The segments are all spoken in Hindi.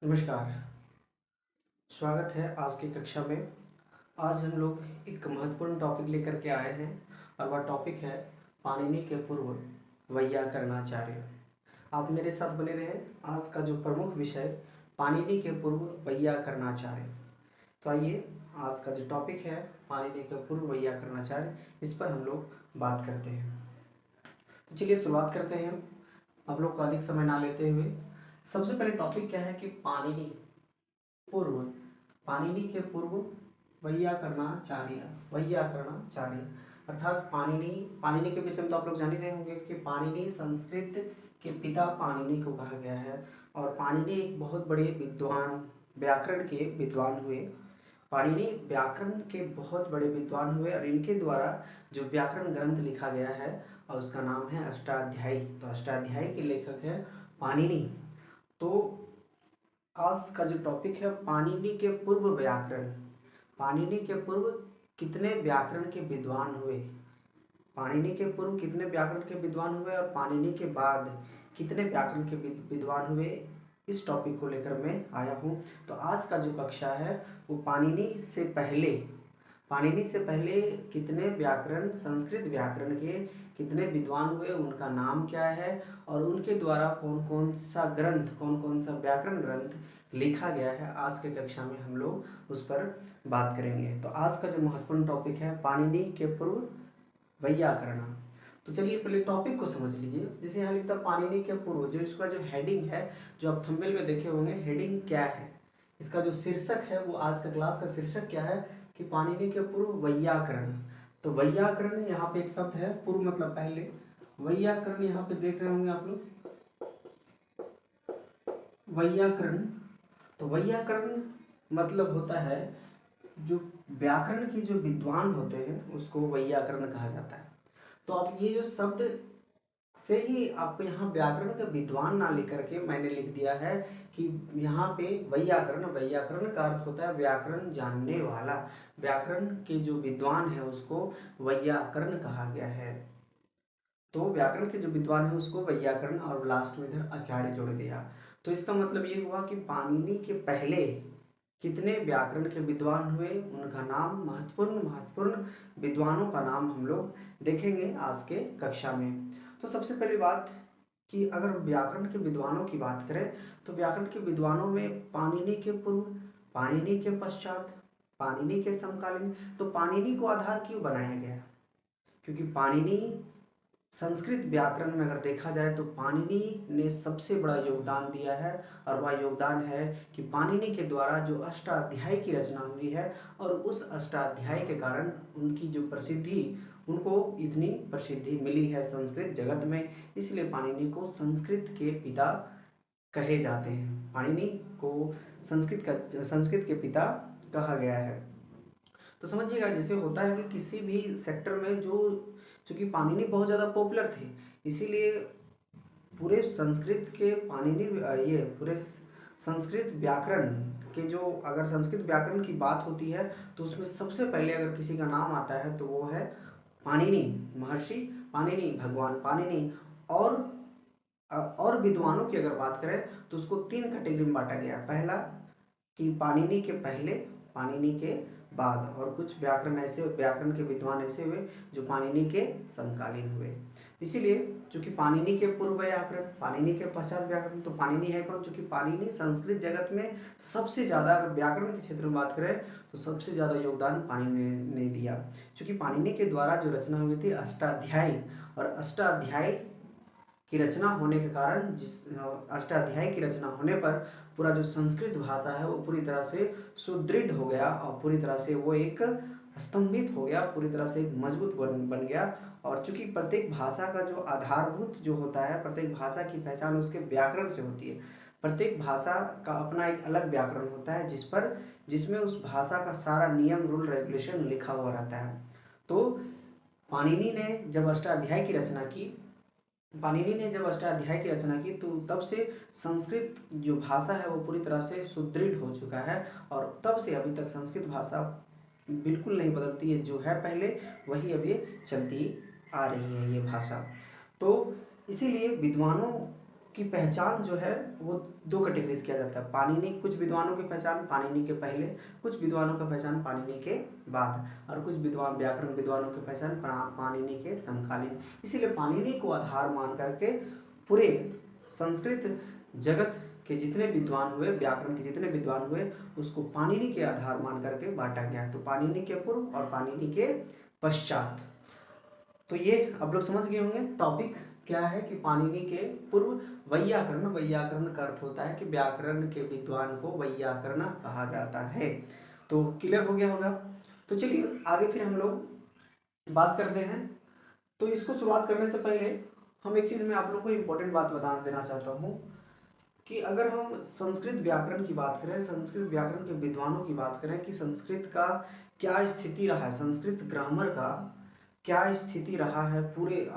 नमस्कार। स्वागत है आज की कक्षा में। आज हम लोग एक महत्वपूर्ण टॉपिक लेकर के आए हैं और वह टॉपिक है पाणिनि के पूर्व वैयाकरणाचार्य। आप मेरे साथ बने रहें। आज का जो प्रमुख विषय पाणिनि के पूर्व वैयाकरणाचार्य। तो आइए, आज का जो टॉपिक है पाणिनि के पूर्व वैयाकरणाचार्य, इस पर हम लोग बात करते हैं। तो चलिए शुरुआत करते हैं, आप लोग का अधिक समय ना लेते हुए। सबसे पहले टॉपिक क्या है कि पूर्व पाणिनि के पूर्व वैयाकरणाचार्य अर्थात पाणिनि के विषय में तो आप लोग जान ही रहे होंगे कि पाणिनि संस्कृत के पिता पाणिनि को कहा गया है। और पाणिनि एक बहुत बड़े विद्वान, व्याकरण के विद्वान हुए। पाणिनि व्याकरण के बहुत बड़े विद्वान हुए और इनके द्वारा जो व्याकरण ग्रंथ लिखा गया है और उसका नाम है अष्टाध्यायी। तो अष्टाध्यायी के लेखक है पाणिनि। तो आज का जो टॉपिक है पाणिनि के पूर्व व्याकरण। पाणिनि के पूर्व कितने व्याकरण के विद्वान हुए, पाणिनि के पूर्व कितने व्याकरण के विद्वान हुए और पाणिनि के बाद कितने व्याकरण के विद्वान हुए, इस टॉपिक को लेकर मैं आया हूँ। तो आज का जो कक्षा है वो पाणिनि से पहले कितने व्याकरण, संस्कृत व्याकरण के कितने विद्वान हुए, उनका नाम क्या है और उनके द्वारा कौन कौन सा ग्रंथ, कौन कौन सा व्याकरण ग्रंथ लिखा गया है, आज के कक्षा में हम लोग उस पर बात करेंगे। तो आज का जो महत्वपूर्ण टॉपिक है पाणिनि के पूर्व वैयाकरण। तो चलिए पहले टॉपिक को समझ लीजिए। जैसे यहाँ लिखता पाणिनि के पूर्व, जो इसका जो हेडिंग है, जो आप थंबनेल में देखे होंगे, हेडिंग क्या है, इसका जो शीर्षक है वो आज का क्लास का शीर्षक क्या है कि पाणिनि के पूर्व वैयाकरण। तो वैयाकरण यहाँ पे एक शब्द है, पूर्व मतलब पहले, वैयाकरण यहाँ पे देख रहे होंगे आप लोग, वैयाकरण। तो वैयाकरण मतलब होता है जो व्याकरण के जो विद्वान होते हैं उसको वैयाकरण कहा जाता है। तो अब ये जो शब्द से ही आपको यहाँ व्याकरण का विद्वान ना लिख करके मैंने लिख दिया है कि यहाँ पे वैयाकरण, वैयाकरण का अर्थ होता है व्याकरण जानने वाला। व्याकरण के जो विद्वान है उसको वैयाकरण कहा गया है। तो व्याकरण के जो विद्वान है उसको वैयाकरण, और लास्ट में इधर आचार्य जोड़ दिया। तो इसका मतलब ये हुआ कि पाणिनि के पहले कितने व्याकरण के विद्वान हुए, उनका नाम, महत्वपूर्ण महत्वपूर्ण विद्वानों का नाम हम लोग देखेंगे आज के कक्षा में। तो सबसे पहली बात कि अगर व्याकरण के विद्वानों की बात करें तो व्याकरण के विद्वानों में पाणिनि के पूर्व, पाणिनि के पश्चात, पाणिनि के समकालीन। तो पाणिनि को आधार क्यों बनाया गया, क्योंकि पाणिनि संस्कृत व्याकरण में अगर देखा जाए तो पाणिनि ने सबसे बड़ा योगदान दिया है। और वह योगदान है कि पाणिनि के द्वारा जो अष्टाध्यायी की रचना हुई है और उस अष्टाध्यायी के कारण उनकी जो प्रसिद्धि, उनको इतनी प्रसिद्धि मिली है संस्कृत जगत में, इसलिए पाणिनि को संस्कृत के पिता कहे जाते हैं। पाणिनि को संस्कृत के पिता कहा गया है। तो समझिएगा, जैसे होता है कि किसी भी सेक्टर में जो, चूँकि पाणिनि बहुत ज़्यादा पॉपुलर थे, इसीलिए पूरे संस्कृत के पाणिनि, ये पूरे संस्कृत व्याकरण के जो, अगर संस्कृत व्याकरण की बात होती है तो उसमें सबसे पहले अगर किसी का नाम आता है तो वो है पाणिनि, महर्षि पाणिनि, भगवान पाणिनि। और विद्वानों की अगर बात करें तो उसको तीन कैटेगरी में बांटा गया। पहला कि पाणिनि के पहले, पाणिनि के बाद, और कुछ व्याकरण ऐसे, व्याकरण के विद्वान ऐसे हुए जो पाणिनि के समकालीन हुए। इसीलिए चूंकि पाणिनि के पूर्व व्याकरण, पाणिनि के पश्चात व्याकरण, तो पाणिनि है कौन, चूंकि पाणिनि संस्कृत जगत में सबसे ज़्यादा, अगर व्याकरण के क्षेत्र में बात करें तो सबसे ज़्यादा योगदान पाणिनि ने दिया। चूंकि पाणिनि के द्वारा जो रचना हुई थी अष्टाध्यायी, और अष्टाध्यायी की रचना होने के कारण, जिस अष्टाध्यायी की रचना होने पर पूरा जो संस्कृत भाषा है वो पूरी तरह से सुदृढ़ हो गया और पूरी तरह से वो एक स्तंभित हो गया, पूरी तरह से एक मजबूत बन गया। और चूंकि प्रत्येक भाषा का जो आधारभूत जो होता है, प्रत्येक भाषा की पहचान उसके व्याकरण से होती है। प्रत्येक भाषा का अपना एक अलग व्याकरण होता है जिसमें उस भाषा का सारा नियम, रूल, रेगुलेशन लिखा हुआ रहता है। तो पाणिनि ने जब अष्टाध्यायी की रचना की, पाणिनि ने जब अष्टाध्यायी की रचना की तो तब से संस्कृत जो भाषा है वो पूरी तरह से सुदृढ़ हो चुका है। और तब से अभी तक संस्कृत भाषा बिल्कुल नहीं बदलती है, जो है पहले वही अभी चलती आ रही है ये भाषा। तो इसीलिए विद्वानों की पहचान जो है वो दो कैटेगरीज किया जाता है। पाणिनि, कुछ विद्वानों की पहचान पाणिनि के पहले, कुछ विद्वानों का पहचान पाणिनि के बाद, और कुछ विद्वान व्याकरण विद्वानों की पहचान पाणिनि के समकालीन। इसीलिए पाणिनि को आधार मान करके पूरे संस्कृत जगत के जितने विद्वान हुए, व्याकरण के जितने विद्वान हुए, उसको पाणिनि के आधार मान करके बांटा गया। तो पाणिनि के पूर्व और पाणिनि के पश्चात। तो ये आप लोग समझ गए होंगे टॉपिक क्या है कि पाणिनि के पूर्व वैयाकरण। वैयाकरण का अर्थ होता है कि व्याकरण के विद्वान को वैयाकरण कहा जाता है। तो क्लियर हो गया होगा। तो चलिए आगे फिर हम लोग बात करते हैं। तो इसको शुरुआत करने से पहले हम एक चीज़ में आप लोग को इम्पोर्टेंट बात बता देना चाहता हूँ कि अगर हम संस्कृत व्याकरण की बात करें, संस्कृत व्याकरण के विद्वानों की बात करें कि संस्कृत का क्या स्थिति रहा है, संस्कृत ग्रामर का क्या स्थिति रहा है पूरे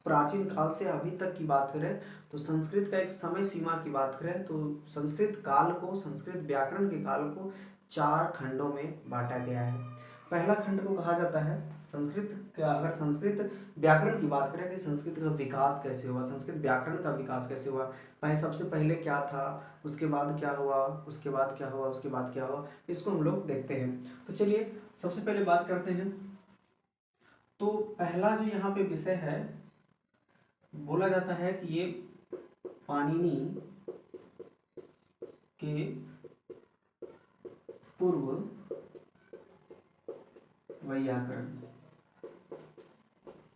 प्राचीन काल से अभी तक की बात करें, तो संस्कृत का एक समय सीमा की बात करें तो संस्कृत काल को, संस्कृत व्याकरण के काल को 4 खंडों में बांटा गया है। पहला खंड को कहा जाता है संस्कृत का, अगर संस्कृत व्याकरण की बात करें कि संस्कृत का विकास कैसे हुआ, संस्कृत व्याकरण का विकास कैसे हुआ, सबसे पहले क्या था, उसके बाद क्या हुआ, उसके बाद क्या हुआ, उसके बाद क्या हुआ, इसको हम लोग देखते हैं। तो चलिए सबसे पहले बात करते हैं। तो पहला जो यहाँ पे विषय है, बोला जाता है कि ये पाणिनि के पूर्व वैयाकरण,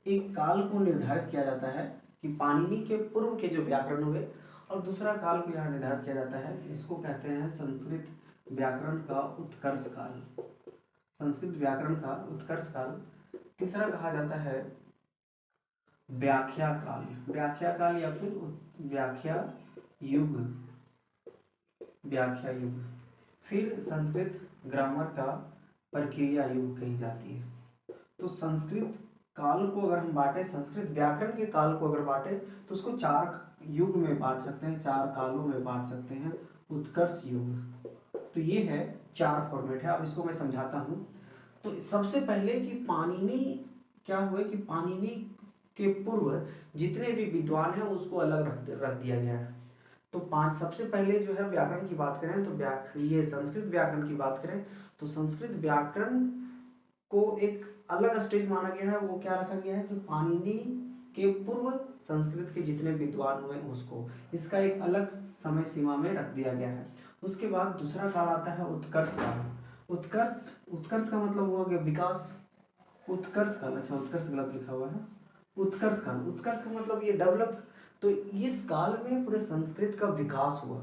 एक काल को निर्धारित किया जाता है कि पाणिनि के पूर्व के जो व्याकरण हुए, और दूसरा काल को यहाँ निर्धारित किया जाता है, इसको कहते हैं संस्कृत व्याकरण का उत्कर्ष काल, संस्कृत व्याकरण का उत्कर्ष काल। तीसरा कहा जाता है व्याख्या काल, व्याख्या काल या फिर व्याख्या युग, व्याख्या युग। फिर संस्कृत ग्रामर का प्रक्रिया युग कही जाती है। तो संस्कृत काल को अगर हम बांटे, संस्कृत व्याकरण के काल को अगर बांटे तो उसको 4 युग में बांट सकते हैं, 4 कालों में बांट सकते हैं। उत्कर्ष युग, तो ये है 4 फॉर्मेट है। अब इसको मैं समझाता हूँ। तो सबसे पहले कि पाणिनि क्या हुए कि पाणिनि के पूर्व जितने भी विद्वान हैं उसको अलग रख दिया गया है। तो 5 सबसे पहले जो है व्याकरण की बात करें तो ये संस्कृत व्याकरण की बात करें तो संस्कृत व्याकरण को एक अलग स्टेज माना गया है। वो क्या रखा गया है कि पाणिनि के पूर्व संस्कृत के जितने विद्वान हुए उसको, इसका एक अलग समय सीमा में रख दिया गया है। उसके बाद दूसरा काल आता है उत्कर्ष काल। उत्कर्ष का मतलब हुआ कि विकास। उत्कर्ष काल, अच्छा उत्कर्ष गलत लिखा हुआ है, उत्कर्ष काल, उत्कर्ष का मतलब ये डेवलप। तो इस काल में पूरे संस्कृत का विकास हुआ।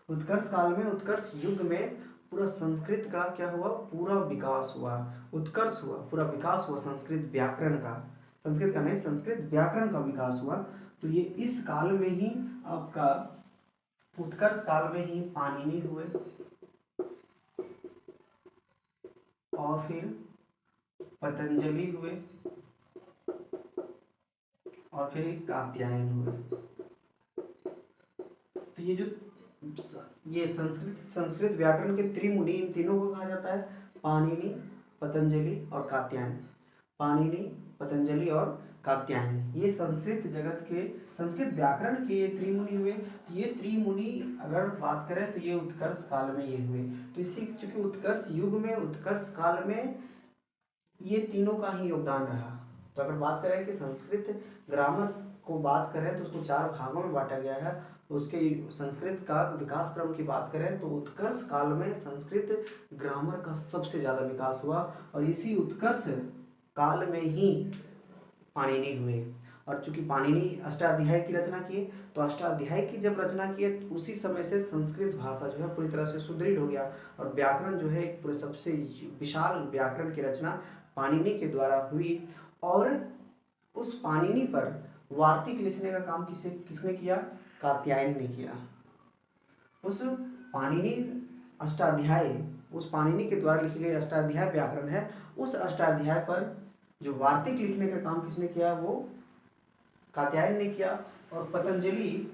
उत्कर्ष काल में, उत्कर्ष युग में पूरा संस्कृत का क्या हुआ, पूरा विकास हुआ, उत्कर्ष हुआ, पूरा विकास हुआ संस्कृत व्याकरण का, संस्कृत का नहीं, संस्कृत व्याकरण का विकास हुआ। तो ये इस काल में ही आपका उत्कर्ष काल में ही पाणिनि हुए, और फिर पतंजलि हुए, और फिर कात्यायन हुए। तो ये संस्कृत व्याकरण के त्रिमुनि, इन तीनों को कहा जाता है पाणिनि, पतंजलि और कात्यायन। पाणिनि, पतंजलि और कात्यायन, ये संस्कृत जगत के, संस्कृत व्याकरण के ये त्रिमुनि हुए। तो ये त्रिमुनि अगर बात करें तो ये उत्कर्ष काल में ये हुए। तो इसी चूंकि उत्कर्ष युग में, उत्कर्ष काल में ये तीनों का ही योगदान रहा। तो अगर बात करें कि संस्कृत ग्रामर को बात करें तो उसको 4 भागों में बांटा गया है। उसके संस्कृत का विकास क्रम की बात करें तो उत्कर्ष काल में संस्कृत ग्रामर का सबसे ज़्यादा विकास हुआ, और इसी उत्कर्ष काल में ही पाणिनि हुए। और चूंकि पाणिनि अष्टाध्यायी की रचना किए, तो अष्टाध्यायी की जब रचना किए उसी समय से संस्कृत भाषा जो है पूरी तरह से सुदृढ़ हो गया, और व्याकरण जो है एक पूरे सबसे विशाल व्याकरण की रचना पाणिनि के द्वारा हुई। और उस पाणिनि पर वार्तिक लिखने का काम किसने किया, कात्यायन ने किया। उस पाणिनि अष्टाध्यायी, उस पाणिनि के द्वारा लिखी गई अष्टाध्यायी व्याकरण है, उस अष्टाध्यायी पर जो वार्तिक लिखने का काम किसने किया, वो कात्यायन ने किया। और पतंजलि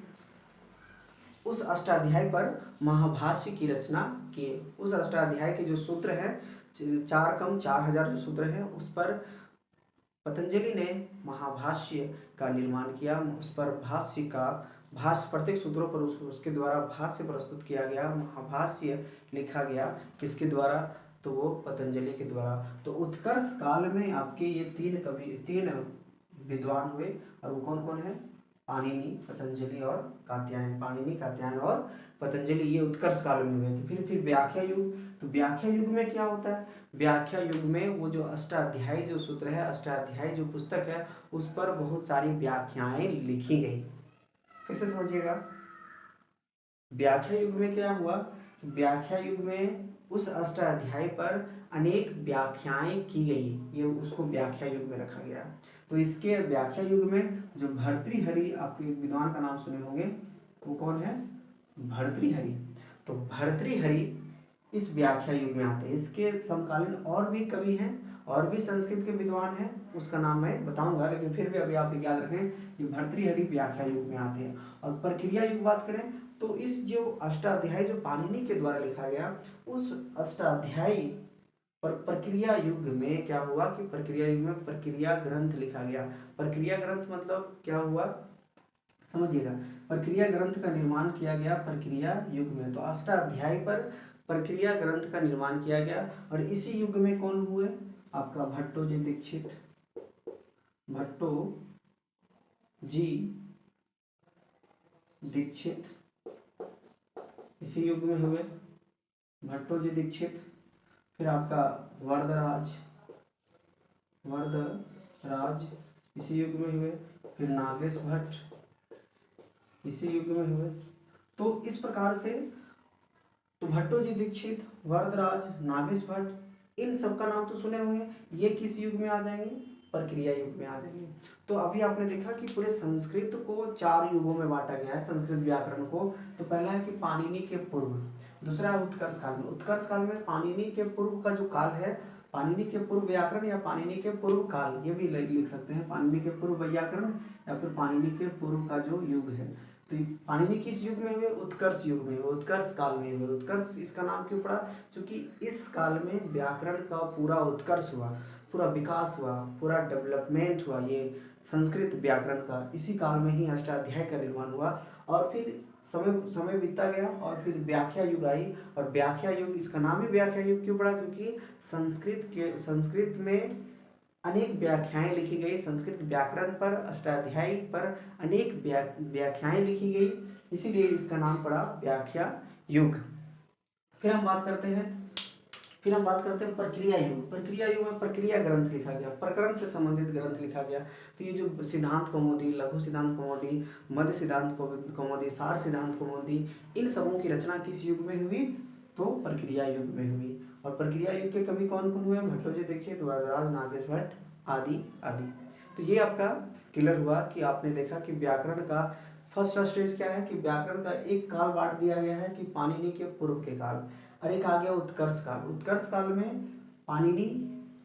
उस अष्टाध्यायी पर महाभाष्य की रचना किए। उस अष्टाध्यायी के जो सूत्र हैं, 4 कम 4000 जो सूत्र हैं, उस पर पतंजलि ने महाभाष्य का निर्माण किया, उस पर भाष्य का भाष्य, प्रत्येक सूत्रों पर उसके द्वारा भाष्य प्रस्तुत किया गया, महाभाष्य लिखा गया, किसके द्वारा? तो वो पतंजलि के द्वारा। तो उत्कर्ष काल में आपके ये तीन विद्वान हुए, और वो कौन कौन है? पाणिनि, पतंजलि और कात्यायन। पाणिनि, कात्यायन और पतंजलि, ये उत्कर्ष काल में हुए थे। फिर व्याख्या युग। तो व्याख्या युग में क्या होता है? व्याख्या युग में वो जो अष्टाध्यायी जो सूत्र है, अष्टाध्यायी जो पुस्तक है, उस पर बहुत सारी व्याख्याएं लिखी गई। फिर से समझिएगा, व्याख्या युग में क्या हुआ? व्याख्या युग में उस अष्टाध्यायी पर अनेक व्याख्याएं की गई, ये उसको व्याख्या युग में रखा गया। तो इसके व्याख्या युग में जो भर्तृहरि, आपके विद्वान का नाम सुने होंगे, वो कौन है? भर्तृहरि। तो भर्तृहरि इस व्याख्या युग में आते हैं। इसके समकालीन और भी कवि हैं, और भी संस्कृत के विद्वान हैं, उसका नाम मैं बताऊंगा, लेकिन फिर भी अभी आप याद रखें कि भर्तृहरि व्याख्या युग में आते हैं। और प्रक्रिया युग बात करें तो इस जो अष्टाध्यायी जो पाणिनि के द्वारा लिखा गया, उस अष्टाध्यायी पर प्रक्रिया युग में क्या हुआ कि प्रक्रिया युग में प्रक्रिया ग्रंथ लिखा गया। प्रक्रिया ग्रंथ मतलब क्या हुआ, समझिएगा, प्रक्रिया ग्रंथ का निर्माण किया गया प्रक्रिया युग में। तो अष्टाध्यायी पर प्रक्रिया ग्रंथ का निर्माण किया गया। और इसी युग में कौन हुए? आपका भट्टो जी दीक्षित, भट्टो जी दीक्षित इसी युग में हुए, भट्टो जी दीक्षित। फिर आपका वरदराज, वरदराज इसी युग में हुए। फिर नागेश भट्ट इसी युग में हुए। तो इस प्रकार से तो भट्टो जी दीक्षित, वरदराज, नागेश भट्ट, इन सबका नाम तो सुने होंगे। ये किस युग में आ जाएंगे? प्रक्रिया युग में आ जाएंगे। तो अभी आपने देखा कि पूरे संस्कृत को 4 युगों में बांटा गया है, संस्कृत व्याकरण को। तो पहला है कि पाणिनि के पूर्व, दूसरा है उत्कर्ष काल में। उत्कर्ष काल में पाणिनि के पूर्व का जो काल है, पाणिनि के पूर्व व्याकरण या पाणिनि के पूर्व काल, ये भी लिख सकते हैं, पाणिनि के पूर्व व्याकरण या फिर पाणिनि के पूर्व का जो युग है। तो पाणिनि किस युग में हुए? उत्कर्ष युग में हुए, उत्कर्ष काल में हुए। उत्कर्ष इसका नाम क्यों पड़ा? क्योंकि इस काल में व्याकरण का पूरा उत्कर्ष हुआ, पूरा विकास हुआ, पूरा डेवलपमेंट हुआ ये संस्कृत व्याकरण का। इसी काल में ही अष्टाध्याय का निर्माण हुआ। और फिर समय समय बीतता गया और फिर व्याख्या युग आई। और व्याख्या युग, इसका नाम ही व्याख्या युग क्यों पड़ा? क्योंकि संस्कृत में अनेक व्याख्याएं लिखी गई, संस्कृत व्याकरण पर, अष्टाध्यायी पर अनेक व्याख्याएं लिखी गई, इसीलिए इसका नाम पड़ा व्याख्या युग। फिर हम बात करते हैं प्रक्रिया युग। प्रक्रिया युग में प्रक्रिया ग्रंथ लिखा गया, प्रकरण से संबंधित ग्रंथ लिखा गया। तो ये जो सिद्धांत कौमुदी, लघु सिद्धांत कौमुदी, मध्य सिद्धांत कौमुदी, सार सिद्धांत कौमुदी, इन सबों की रचना किस युग में हुई? तो प्रक्रिया युग में हुई। और प्रक्रिया युग के कवि कौन कौन हुए? भट्टो जी दीक्षित, वरदराज, नागेश भट्ट आदि आदि। तो ये आपका क्लियर हुआ कि आपने देखा कि व्याकरण का फर्स्ट स्टेज क्या है कि व्याकरण का एक काल बांट दिया गया है कि पाणिनि के पूर्व के काल, और एक आ गया उत्कर्ष काल। उत्कर्ष काल में पाणिनि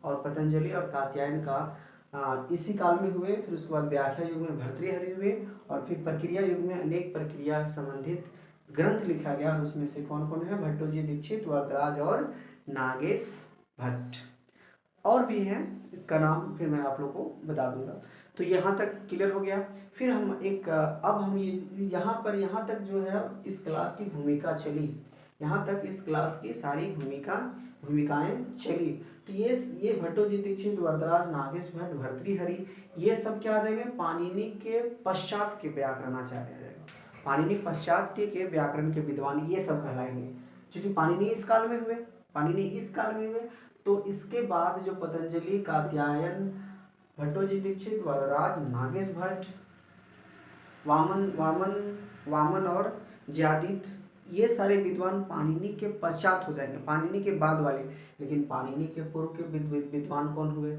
और पतंजलि और कात्यायन का इसी काल में हुए। फिर उसके बाद व्याख्या युग में भर्तृहरि हुए। और फिर प्रक्रिया युग में अनेक प्रक्रिया संबंधित ग्रंथ लिखा गया, और उसमें से कौन कौन है? भट्टो जी दीक्षित, वरदराज और नागेश भट्ट। और भी हैं, इसका नाम फिर मैं आप लोग को बता दूंगा। तो यहाँ तक क्लियर हो गया। फिर हम अब हम ये यहाँ तक जो है इस क्लास की भूमिका चली, यहाँ तक इस क्लास की सारी भूमिकाएं चली। तो ये भट्टो जी दीक्षित, वरदराज, नागेश भट्ट, भर्तृहरि, ये सब क्या आ जाएंगे? पाणिनि के पश्चात के व्याकरणाचार्य आ जाएगा। पाणिनि पश्चात के व्याकरण के विद्वान ये सब कहलाएंगे, क्योंकि पाणिनि इस काल में हुए, पाणिनि इस काल में हुए। तो इसके बाद जो पतंजलि, कात्यायन, भट्टो जी दीक्षित, वरदराज, नागेश भट्ट, वामन और ज्यादित, ये सारे विद्वान पाणिनि के पश्चात हो जाएंगे, पाणिनि के बाद वाले। लेकिन पाणिनि के पूर्व के विद्वान कौन हुए?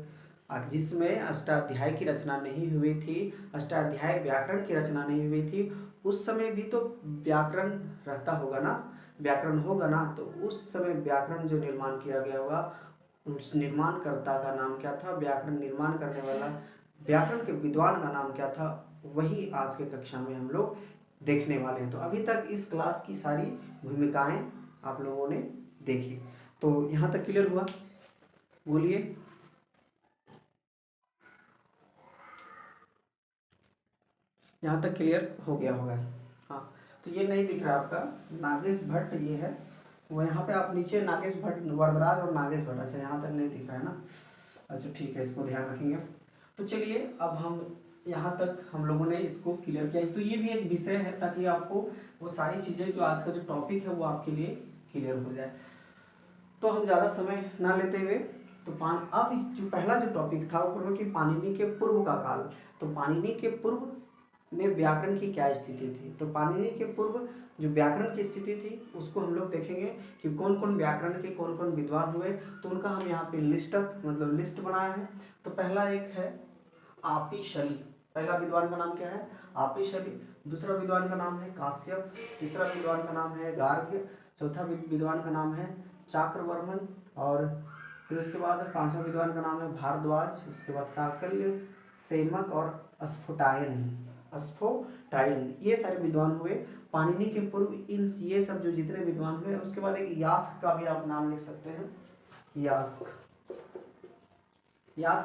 जिसमें अष्टाध्याय की रचना नहीं हुई थी, अष्टाध्याय व्याकरण की रचना नहीं हुई थी, उस समय भी तो व्याकरण रहता होगा ना, व्याकरण होगा ना। तो उस समय व्याकरण जो निर्माण किया गया होगा, उस निर्माणकर्ता का नाम क्या था? व्याकरण निर्माण करने वाला व्याकरण के विद्वान का नाम क्या था? वही आज के कक्षा में हम लोग देखने वाले हैं। तो अभी तक इस क्लास की सारी भूमिकाएं आप लोगों ने देखी। तो यहाँ तक क्लियर हुआ? बोलिए। यहाँ तक क्लियर हो गया होगा। तो ये नहीं दिख रहा आपका, नागेश भट्ट ये है, वो यहाँ पे आप नीचे नागेश भट्ट, वरदराज और नागेश भट्ट, अच्छा यहाँ तक नहीं दिख रहा है ना, अच्छा ठीक है, इसको ध्यान रखेंगे। तो चलिए अब हम यहाँ तक हम लोगों ने इसको क्लियर किया। तो ये भी एक विषय है ताकि आपको वो सारी चीज़ें जो आज का जो टॉपिक है वो आपके लिए क्लियर हो जाए। तो हम ज़्यादा समय ना लेते हुए तो अब जो पहला जो टॉपिक था वो कि पाणिनि के पूर्व का काल। तो पाणिनि के पूर्व में व्याकरण की क्या स्थिति थी। तो पाणिनि के पूर्व जो व्याकरण की स्थिति थी उसको हम लोग देखेंगे कि कौन कौन व्याकरण के कौन कौन विद्वान हुए। तो उनका हम यहाँ पे लिस्ट बनाया है। तो पहला एक है आपी शली, पहला विद्वान का नाम क्या है, आपी शली। दूसरा विद्वान का नाम है काश्यप, तीसरा विद्वान का नाम है गार्ग्य, चौथा विद्वान का नाम है चाक्रवर्मन, और फिर उसके बाद पांचवा विद्वान का नाम है भारद्वाज, उसके बाद साकल्य, सेमक और स्फोटायन। ये सारे विद्वान हुए पाणिनि के पूर्व। इन ये सब जो जितने विद्वान हुए, उसके बाद एक यास्क का भी आप नाम लिख सकते हैं, यास्क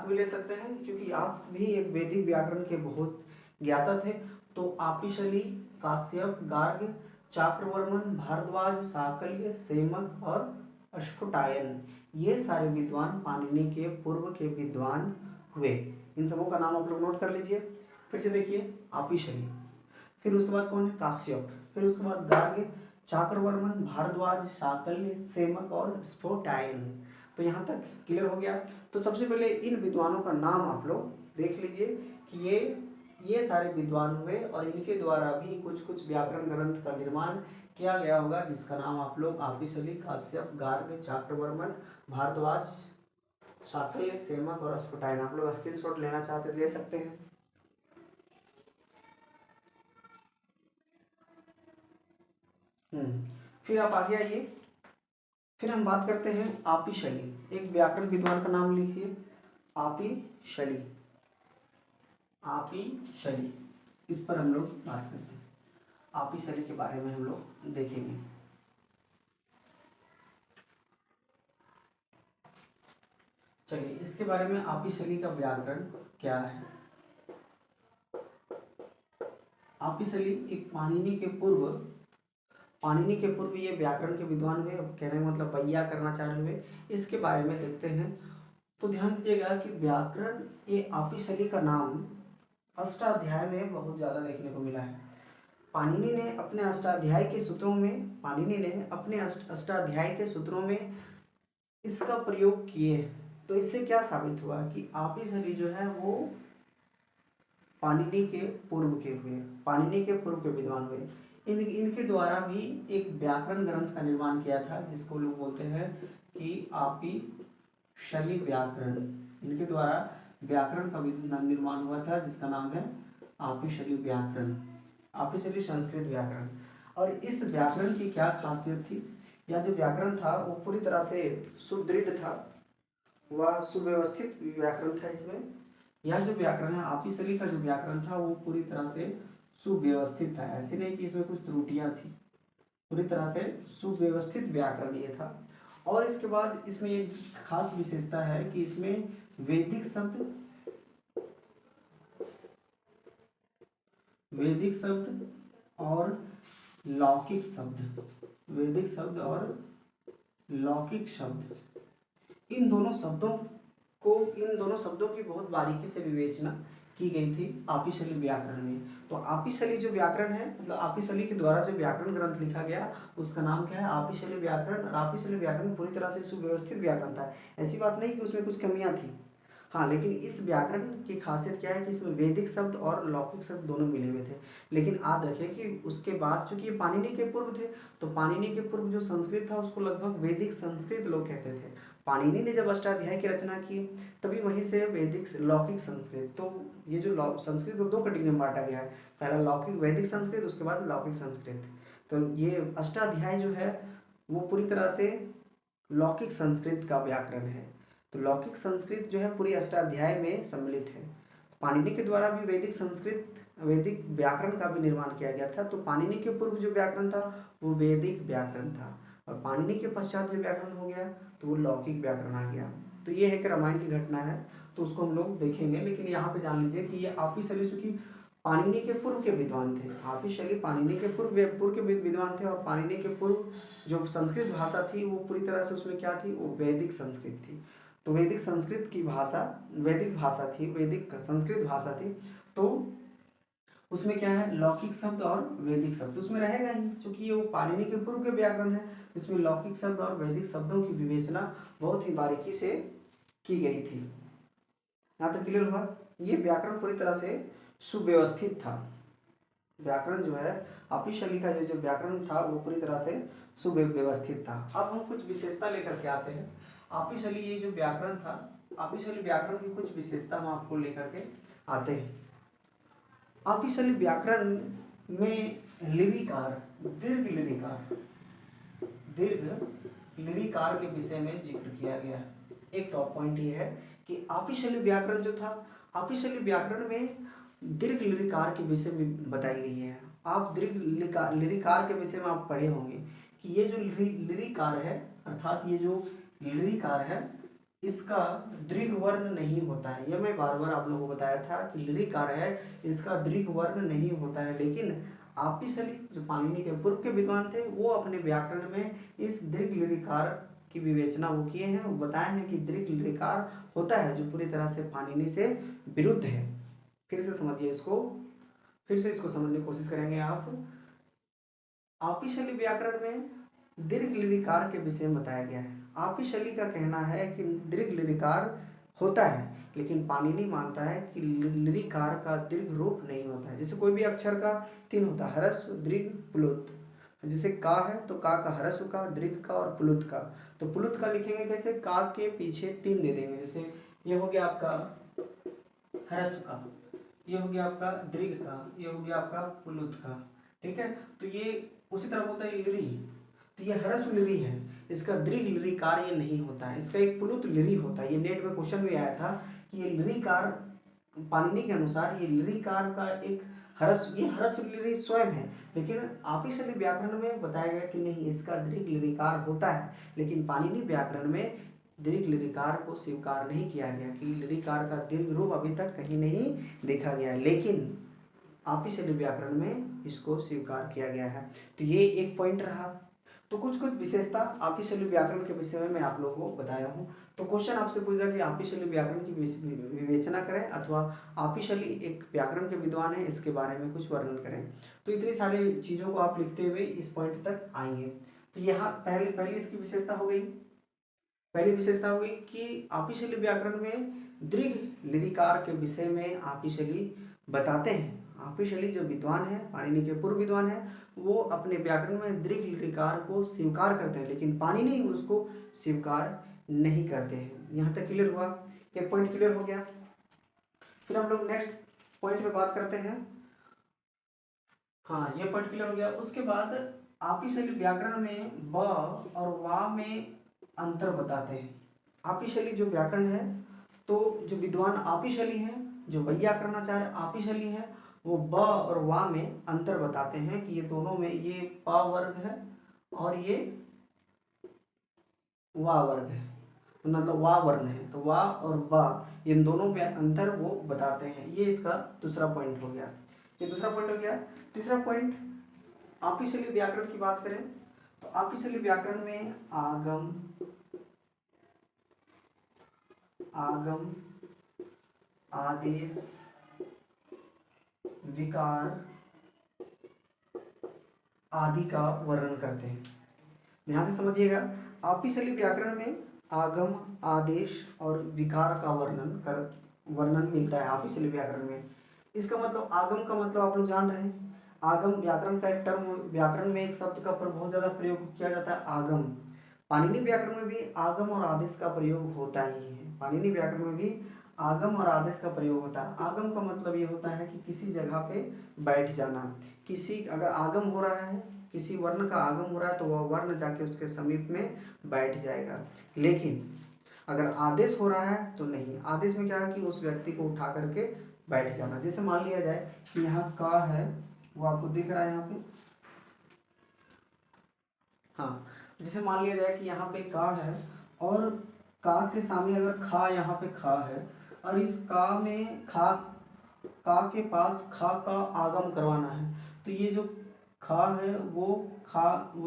भी ले सकते हैं क्योंकि यास्क भी एक वैदिक व्याकरण के बहुत ज्ञाता थे। तो आपिशली, काश्यप, गार्ग्य, चाक्रवर्मन, भारद्वाज, साकल्य, सेमक और स्फुटायन, ये सारे विद्वान पाणिनि के पूर्व के विद्वान हुए। इन सबों का नाम आप लोग नोट कर लीजिए। फिर से देखिए, आपिशली, फिर उसके बाद कौन है, काश्यप, फिर उसके बाद गार्ग्य, चाक्रवर्मन, भारद्वाज, साकल्य, सेमक और स्फोटायन। तो यहाँ तक क्लियर हो गया। तो सबसे पहले इन विद्वानों का नाम आप लोग देख लीजिए कि ये सारे विद्वान हुए और इनके द्वारा भी कुछ कुछ व्याकरण ग्रंथ का निर्माण किया गया होगा, जिसका नाम आप लोग आपिशली, काश्यप, गार्ग्य, चाक्रवर्मन, भारद्वाज, साकल्य, सेमक और स्फुटायन। आप लोग स्क्रीनशॉट लेना चाहते तो ले सकते हैं। फिर आप आगे आइए। फिर हम बात करते हैं आपिशली। एक व्याकरण विद्वान का नाम लिखिए, आपिशली, आपिशली, इस पर हम लोग बात करते हैं। आपिशली के बारे में हम लोग देखेंगे। चलिए इसके बारे में, आपिशली का व्याकरण क्या है। आपिशली एक पाणिनि के पूर्व ये व्याकरण के विद्वान हुए। अब कहने का मतलब वैयाकरण आचार्य हुए। इसके बारे में देखते हैं। तो ध्यान दीजिएगा कि व्याकरण, ये आपिशली का नाम अष्टाध्याय में बहुत ज़्यादा देखने को मिला है। पाणिनि ने अपने अष्टाध्याय के सूत्रों में इसका प्रयोग किए। तो इससे क्या साबित हुआ कि आपिशली जो है वो पाणिनि के पूर्व के विद्वान हुए। इनके द्वारा भी एक व्याकरण ग्रंथ का निर्माण किया था, जिसको लोग बोलते हैं कि आपिशली व्याकरण। इनके द्वारा व्याकरण का निर्माण हुआ था, जिसका नाम है आपिशली व्याकरण, आपिशली संस्कृत व्याकरण। और इस व्याकरण की क्या खासियत थी, यह जो व्याकरण था वो पूरी तरह से सुदृढ़ था, वह सुव्यवस्थित व्याकरण था। इसमें यह जो व्याकरण है, आपिशली का जो व्याकरण था वो पूरी तरह से सुव्यवस्थित था। ऐसे नहीं कि इसमें कुछ त्रुटियां थी, पूरी तरह से सुव्यवस्थित व्याकरण ये था। और इसके बाद इसमें एक खास विशेषता है कि इसमें वैदिक शब्द और लौकिक शब्द, इन दोनों शब्दों की बहुत बारीकी से विवेचना की गई थी आपिशली व्याकरण में। तो आपिशली जो व्याकरण है, मतलब आपिशली के द्वारा जो व्याकरण ग्रंथ लिखा गया उसका नाम क्या है, आपिशली व्याकरण। और आपिशली व्याकरण पूरी तरह से सुव्यवस्थित व्याकरण था। ऐसी बात नहीं कि उसमें कुछ कमियां थी, हाँ, लेकिन इस व्याकरण की खासियत क्या है कि इसमें वैदिक शब्द और लौकिक शब्द दोनों मिले हुए थे। लेकिन याद रखें कि उसके बाद चूंकि ये पाणिनि के पूर्व थे, तो पाणिनि के पूर्व जो संस्कृत था उसको लगभग वैदिक संस्कृत लोग कहते थे। पाणिनि ने जब अष्टाध्याय की रचना की तभी वहीं से वैदिक लौकिक संस्कृत, तो ये जो संस्कृत को दो कैटेगरी में बांटा गया है, पहला लौकिक वैदिक संस्कृत, उसके बाद लौकिक संस्कृत। तो ये अष्टाध्याय जो है वो पूरी तरह से लौकिक संस्कृत का व्याकरण है। तो लौकिक संस्कृत जो है पूरी अष्टाध्याय में सम्मिलित है। पाणिनि के द्वारा भी वैदिक व्याकरण का भी निर्माण किया गया था। तो पाणिनि के पूर्व जो व्याकरण था वो वैदिक व्याकरण था, और पाणिनि के पश्चात जो व्याकरण हो गया तो वो लौकिक व्याकरण आ गया। तो ये है कि रामायण की घटना है, तो उसको हम लोग देखेंगे। लेकिन यहाँ पे जान लीजिए कि ये आपिशली चूंकि पाणिनि के पूर्व के विद्वान थे। आपी शैली पाणिनि के पूर्व के विद्वान थे, और पाणिनि के पूर्व जो संस्कृत भाषा थी वो पूरी तरह से उसमें क्या थी, वो वैदिक संस्कृत थी। तो वैदिक संस्कृत की भाषा वैदिक भाषा थी, वैदिक संस्कृत भाषा थी। तो उसमें क्या है, लौकिक शब्द और वैदिक शब्द उसमें रहेगा ही, क्योंकि ये वो पाणिनि के पूर्व के व्याकरण है। इसमें लौकिक शब्द और वैदिक शब्दों की विवेचना बहुत ही बारीकी से की गई थी। यहाँ तक क्लियर हुआ। ये व्याकरण पूरी तरह से सुव्यवस्थित था। व्याकरण जो है आपी शैली का ये जो व्याकरण था वो पूरी तरह से सुव्यवस्थित था। अब हम कुछ विशेषता लेकर के आते हैं। आपी शैली ये जो व्याकरण था, आपी शैली व्याकरण की कुछ विशेषता हम आपको लेकर के आते हैं। आपी शैली व्याकरण में लिरिकार, दीर्घ लिरिकार के विषय में जिक्र किया गया है। एक टॉप पॉइंट ये है कि आपी शैली व्याकरण जो था, आपी शैली व्याकरण में दीर्घ लिरिकार के विषय में बताई गई है। आप दीर्घ लिरिकार के विषय में आप पढ़े होंगे कि ये जो लिरिकार है, अर्थात ये जो लिरिकार है, इसका दीर्घ वर्ण नहीं होता है। यह मैं बार बार आप लोगों को बताया था कि लिरिकार है, इसका दीर्घ वर्ण नहीं होता है। लेकिन आपी शैली जो पाणिनि के पूर्व के विद्वान थे वो अपने व्याकरण में इस दीर्घ लिरिकार की विवेचना वो किए हैं, वो बताए हैं कि दीर्घ लिरिकार होता है जो पूरी तरह से पाणिनि से विरुद्ध है। फिर से समझिए इसको, फिर से इसको समझने की कोशिश करेंगे आप। आपी शैली व्याकरण में दीर्घ लिरिकार के विषय में बताया गया है। आपी शैली का कहना है कि दीर्घ लिरिकार होता है, लेकिन पाणिनि मानता है कि लिरिकार का दीर्घ रूप नहीं होता है। जैसे कोई भी अक्षर का 3 होता है, ह्रस्व, दीर्घ, प्लुत। जैसे का है तो का ह्रस्व का, दीर्घ का और प्लुत का। तो प्लुत का लिखेंगे कैसे, का के पीछे 3 दे देंगे। जैसे ये हो गया आपका ह्रस्व का, ये हो गया आपका दीर्घ का, ये हो गया आपका प्लुत का। ठीक है, तो ये उसी तरह होता है लिरी। तो ये ह्रस्व लिरी है, इसका दीर्घ लिरिकार ये नहीं होता है, इसका एक प्लुत लिरी होता है। ये नेट में क्वेश्चन भी आया था कि ये लिरिकार पाणिनि के अनुसार ये लिरिकार का एक ये ह्रस्व लिरी स्वयं है, लेकिन आपी शैली व्याकरण में बताया गया कि नहीं, इसका दीर्घ लिरिकार होता है। लेकिन पाणिनि व्याकरण में दीर्घ लिरिकार को स्वीकार नहीं किया गया कि लिरिकार का दीर्घ रूप अभी तक कहीं नहीं देखा गया है, लेकिन आपी शैली व्याकरण में इसको स्वीकार किया गया है। तो ये एक पॉइंट रहा। तो कुछ विशेषता आपी शैली व्याकरण के विषय में मैं आप लोगों को बताया हूँ। तो क्वेश्चन आपसे पूछा कि आपी शैली व्याकरण की विवेचना करें, अथवा आपी शैली एक व्याकरण के विद्वान है, इसके बारे में कुछ वर्णन करें। तो इतनी सारी चीज़ों को आप लिखते हुए इस पॉइंट तक आएंगे। तो यहाँ पहली इसकी विशेषता हो गई। पहली विशेषता हो गई कि आपी शैली व्याकरण में दीर्घ लिरिकार के विषय में आपी शैली बताते हैं। आपी शैली जो विद्वान है, पाणिनि के पूर्व विद्वान है, वो अपने व्याकरण में दीर्घ लिरिकार को स्वीकार करते हैं, लेकिन पाणिनि उसको स्वीकार नहीं करते हैं। यहाँ तक क्लियर हुआ, एक पॉइंट क्लियर हो गया। फिर हम लोग नेक्स्ट पॉइंट पे बात करते हैं। हाँ, ये पॉइंट क्लियर हो गया। उसके बाद आपी शैली व्याकरण में ब और वा में अंतर बताते हैं। आपी शैली जो व्याकरण है, तो जो विद्वान आपी शैली है, जो वैयाकरणाचार्य आपी शैली है, वो ब और वा में अंतर बताते हैं कि ये दोनों में ये प वर्ग है और ये वा वर्ग है, मतलब वा वर्ण है। तो वा और ब इन दोनों में अंतर वो बताते हैं। ये इसका दूसरा पॉइंट हो गया। ये दूसरा पॉइंट हो गया। तीसरा पॉइंट, आपी शैली व्याकरण की बात करें तो आपी शैली व्याकरण में आगम, आदेश, विकार आदि का वर्णन करते हैं। ध्यान से समझिएगा, आपी शैली व्याकरण में आगम, आदेश और विकार का वर्णन मिलता है आपी शैली व्याकरण में। इसका मतलब, आगम का मतलब आप लोग जान रहे हैं। आगम व्याकरण का एक टर्म, व्याकरण में एक शब्द का बहुत ज्यादा प्रयोग किया जाता है, आगम। पाणिनि व्याकरण में भी आगम और आदेश का प्रयोग होता ही है। पाणिनि व्याकरण में भी आगम और आदेश का प्रयोग होता है। आगम का मतलब ये होता है कि किसी जगह पे बैठ जाना। किसी, अगर आगम हो रहा है, किसी वर्ण का आगम हो रहा है, तो वह वर्ण जाके उसके समीप में बैठ जाएगा। लेकिन अगर आदेश हो रहा है तो नहीं। आदेश में क्या है कि उस व्यक्ति को उठा करके बैठ जाना। जैसे मान लिया जाए कि यहाँ का है, वो आपको दिख रहा है यहाँ पे। हाँ, जैसे मान लिया जाए कि यहाँ पे का है और का के सामने अगर खा, यहाँ पे खा है, और इस का में खा का के पास खा का आगम करवाना है। तो ये जो खा है वो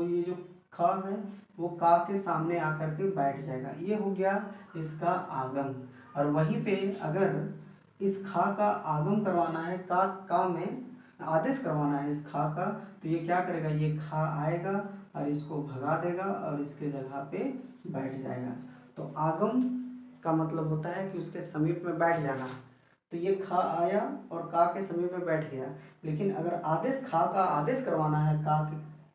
ये जो खा है वो का के सामने आकर के बैठ जाएगा, ये हो गया इसका आगम। और वहीं पे अगर इस खा का आगम करवाना है, का में आदेश करवाना है इस खा का, तो ये क्या करेगा, ये खा आएगा और इसको भगा देगा और इसके जगह पे बैठ जाएगा। तो आगम का मतलब होता है कि उसके समीप में बैठ जाना। तो ये खा आया और का के समीप में बैठ गया। लेकिन अगर आदेश खा का आदेश करवाना है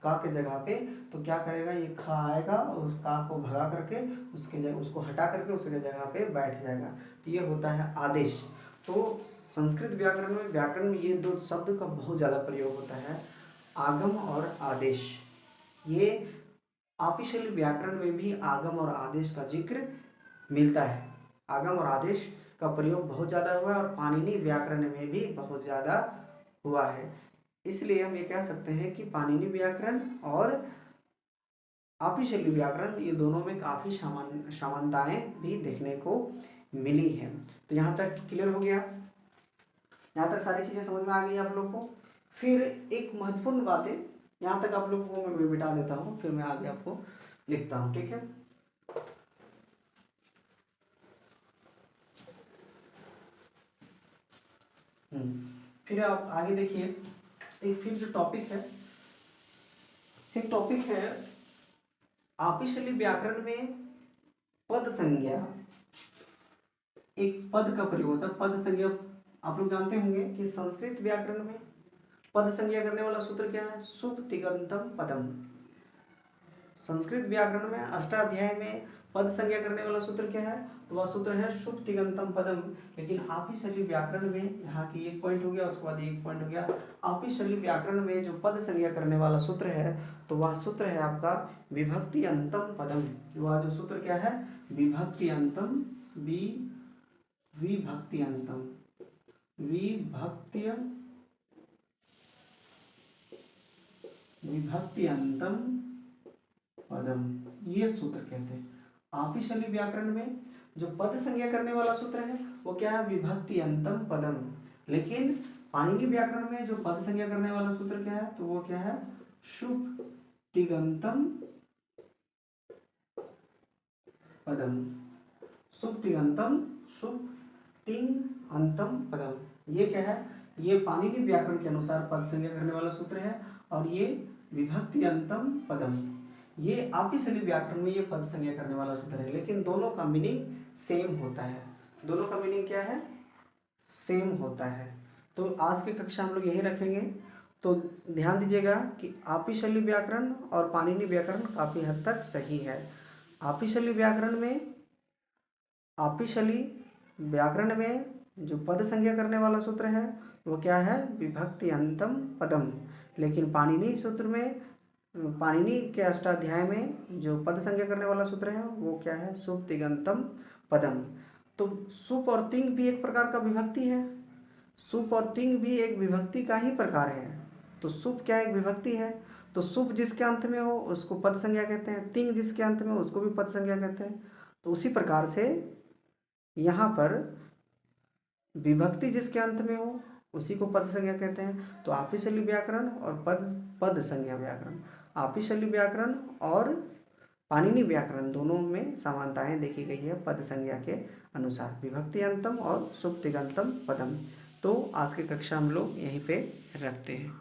का के जगह पे, तो क्या करेगा, ये खा आएगा और उस का को भगा करके उसके जगह उसको हटा करके उसके जगह पे बैठ जाएगा। तो ये होता है आदेश। तो संस्कृत व्याकरण में ये दो शब्द का बहुत ज़्यादा प्रयोग होता है, आगम और आदेश। ये आपिशल्य व्याकरण में भी आगम और आदेश का जिक्र मिलता है। आगम और आदेश का प्रयोग बहुत ज़्यादा हुआ है और पाणिनि व्याकरण में भी बहुत ज़्यादा हुआ है। इसलिए हम ये कह सकते हैं कि पाणिनि व्याकरण और आपिशल्य व्याकरण ये दोनों में काफ़ी समानताएं भी देखने को मिली है। तो यहाँ तक क्लियर हो गया, यहाँ तक सारी चीज़ें समझ में आ गई आप लोग को। फिर एक महत्वपूर्ण बात है, यहाँ तक आप लोगों को मैं बिठा देता हूँ, फिर मैं आगे आपको लिखता हूँ, ठीक है। फिर आप आगे देखिए, एक फिर जो टॉपिक है, एक टॉपिक है आपिशल्य व्याकरण में पद संज्ञा। एक पद का प्रयोग होता है, पद संज्ञा। आप लोग जानते होंगे कि संस्कृत व्याकरण में पद संज्ञा करने वाला सूत्र क्या है, सुप तिगंतम पदम। संस्कृत व्याकरण में अष्टाध्याय में पद संज्ञा करने वाला सूत्र क्या है, तो वह सूत्र है शुभ तिगंतम पदम। लेकिन आपिशल्य व्याकरण में, यहाँ की एक पॉइंट हो गया, उसके बाद एक पॉइंट हो गया, आपिशल्य व्याकरण में जो पद संज्ञा करने वाला सूत्र है, तो वह सूत्र है आपका विभक्ति अंतम पदम। वह जो सूत्र क्या है, विभक्ति अंतम, विभक्ति अंतम, विभक्ति अंतम पदम, ये सूत्र कहते हैं। आपिशल्य व्याकरण में जो पद संज्ञा करने वाला सूत्र है वो क्या है, विभक्ति अंतम पदम। लेकिन पाणिनि व्याकरण में जो पद संज्ञा करने वाला सूत्र क्या है, तो वो क्या है, शुभ तिगंतम पदम। शुभ तिगंतम, शुभ तिंग अंतम पदम। ये क्या है, ये पाणिनि व्याकरण के अनुसार पद संज्ञा करने वाला सूत्र है और ये विभक्ति अंतम पदम। ये आपिशल्य व्याकरण में ये पद संज्ञा करने वाला सूत्र है, लेकिन दोनों का मीनिंग सेम होता है। दोनों का मीनिंग क्या है, सेम होता है। तो आज की कक्षा हम लोग यही रखेंगे। तो ध्यान दीजिएगा कि आपिशल्य व्याकरण और पाणिनि व्याकरण काफ़ी हद तक सही है। आपिशल्य व्याकरण में जो पद संज्ञा करने वाला सूत्र है वो क्या है, विभक्ति अंतम पदम। लेकिन पाणिनि सूत्र में, पाणिनि के अष्टाध्याय में जो पद संज्ञा करने वाला सूत्र है वो क्या है, सुप तिगंतम पदम। तो सुप और तिंग भी एक प्रकार का विभक्ति है, सुप और तिंग भी एक विभक्ति का ही प्रकार है। तो सुप क्या एक विभक्ति है, तो सुप जिसके अंत में हो उसको पद संज्ञा कहते हैं, तिंग जिसके अंत में हो उसको भी पद संज्ञा कहते हैं। तो उसी प्रकार से यहाँ पर विभक्ति जिसके अंत में हो उसी को पद संज्ञा कहते हैं। तो आपिशल्य व्याकरण और पद संज्ञा व्याकरण, आपिशल्य व्याकरण और पाणिनि व्याकरण दोनों में समानताएं देखी गई है पद संज्ञा के अनुसार, विभक्ति अंतम और सुप्तिगंतम पदम। तो आज की कक्षा हम लोग यहीं पे रखते हैं।